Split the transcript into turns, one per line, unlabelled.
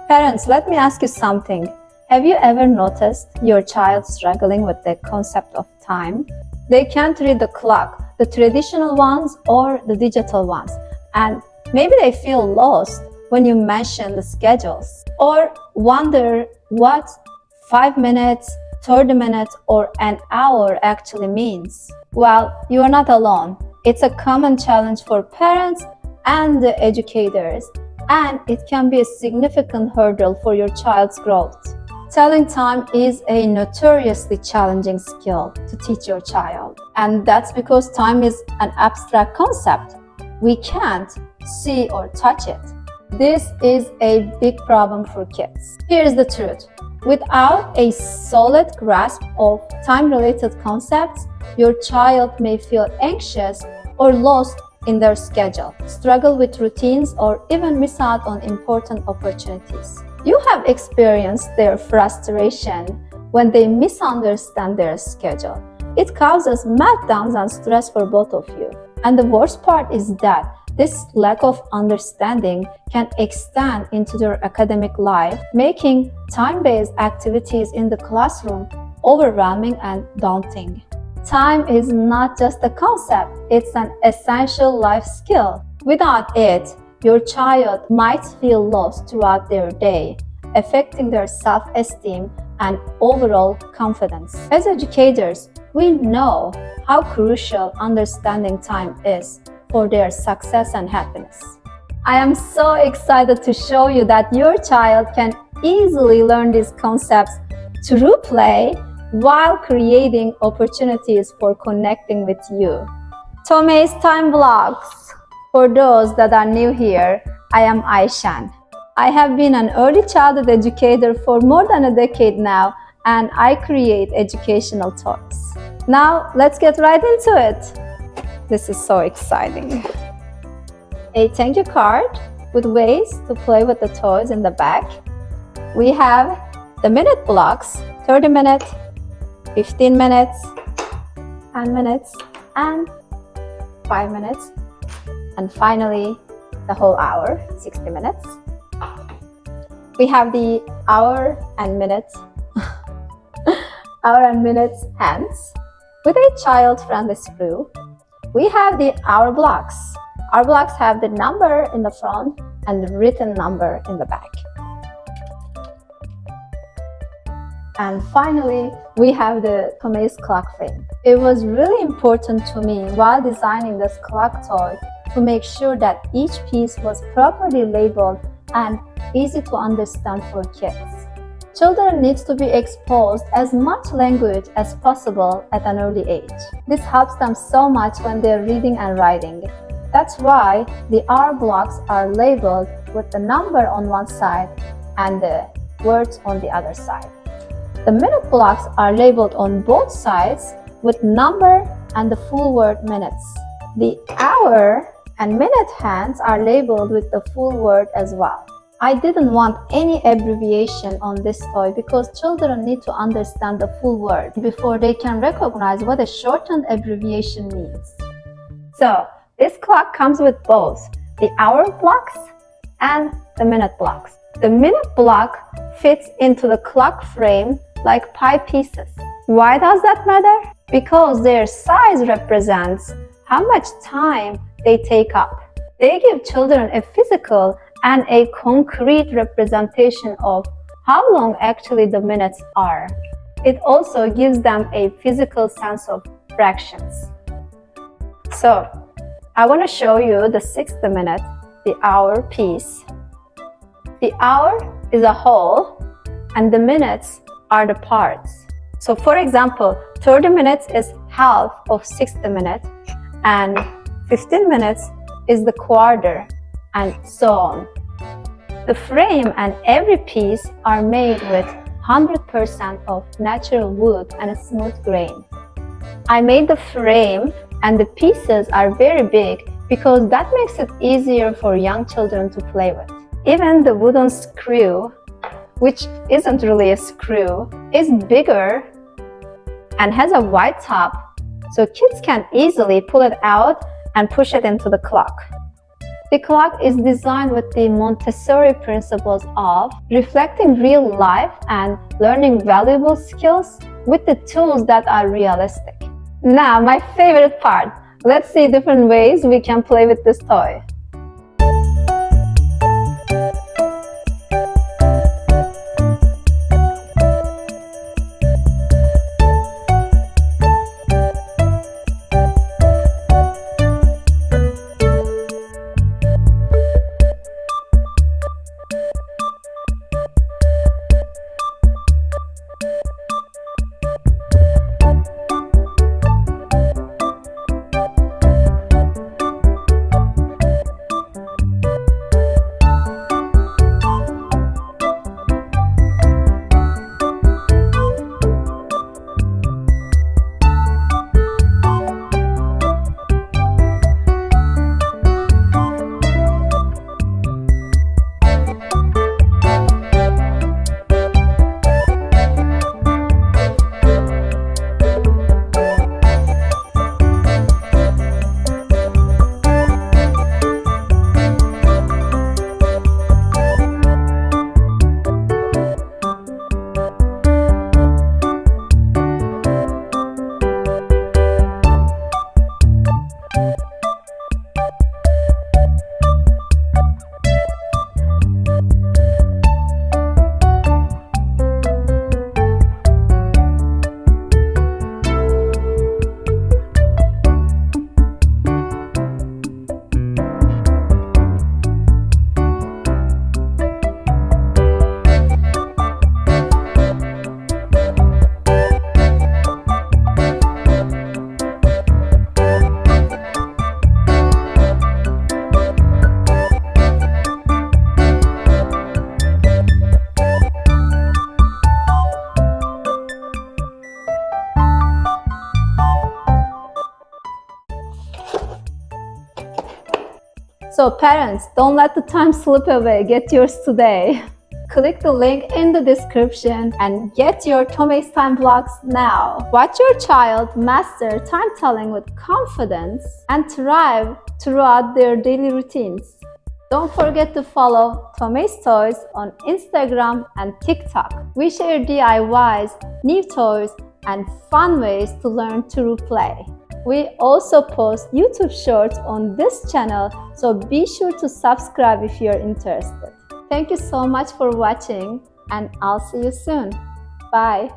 Parents, let me ask you something. Have you ever noticed your child struggling with the concept of time? They can't read the clock, the traditional ones or the digital ones, and maybe they feel lost when you mention the schedules, or wonder what 5 minutes, 30 minutes, or an hour actually means. Well, you are not alone. It's a common challenge for parents and the educators, and it can be a significant hurdle for your child's growth. Telling time is a notoriously challenging skill to teach your child, and that's because time is an abstract concept. We can't see or touch it. This is a big problem for kids. Here's the truth. Without a solid grasp of time-related concepts, your child may feel anxious or lost in their schedule, struggle with routines, or even miss out on important opportunities. You have experienced their frustration when they misunderstand their schedule. It causes meltdowns and stress for both of you. And the worst part is that this lack of understanding can extend into their academic life, making time-based activities in the classroom overwhelming and daunting. Time is not just a concept, it's an essential life skill. Without it, your child might feel lost throughout their day, affecting their self-esteem and overall confidence. As educators, we know how crucial understanding time is for their success and happiness. I am so excited to show you that your child can easily learn these concepts through play while creating opportunities for connecting with you. Tomei's Time Vlogs. For those that are new here, I am Aishan. I have been an early childhood educator for more than a decade now, and I create educational toys. Now, let's get right into it. This is so exciting. A thank you card with ways to play with the toys in the back. We have the minute blocks, 30 minutes, 15 minutes, 10 minutes, and 5 minutes. And finally, the whole hour, 60 minutes. We have the hour and minutes hands with a child-friendly screw. We have the hour blocks. Our blocks have the number in the front and the written number in the back. And finally, we have the Tomei's clock frame. It was really important to me while designing this clock toy to make sure that each piece was properly labeled and easy to understand for kids. Children need to be exposed as much language as possible at an early age. This helps them so much when they're reading and writing. That's why the hour blocks are labeled with the number on one side and the words on the other side. The minute blocks are labeled on both sides with number and the full word minutes. The hour and minute hands are labeled with the full word as well. I didn't want any abbreviation on this toy because children need to understand the full word before they can recognize what a shortened abbreviation means. So, this clock comes with both the hour blocks and the minute blocks. The minute block fits into the clock frame like pie pieces. Why does that matter? Because their size represents how much time they take up. They give children a physical and a concrete representation of how long actually the minutes are. It also gives them a physical sense of fractions. So, I want to show you the 60 minute, the hour piece. The hour is a whole and the minutes are the parts. So for example, 30 minutes is half of 60 minutes and 15 minutes is the quarter and so on. The frame and every piece are made with 100% of natural wood and a smooth grain. I made the frame and the pieces are very big because that makes it easier for young children to play with. Even the wooden screw, which isn't really a screw, is bigger and has a wide top, so kids can easily pull it out and push it into the clock. The clock is designed with the Montessori principles of reflecting real life and learning valuable skills with the tools that are realistic. Now, my favorite part. Let's see different ways we can play with this toy. So parents, don't let the time slip away. Get yours today. Click the link in the description and get your Tommy's Time blocks now. Watch your child master time telling with confidence and thrive throughout their daily routines. Don't forget to follow Tommy's Toys on Instagram and TikTok. We share DIYs, new toys, and fun ways to learn through play. We also post YouTube shorts on this channel, so be sure to subscribe if you're interested. Thank you so much for watching, and I'll see you soon. Bye.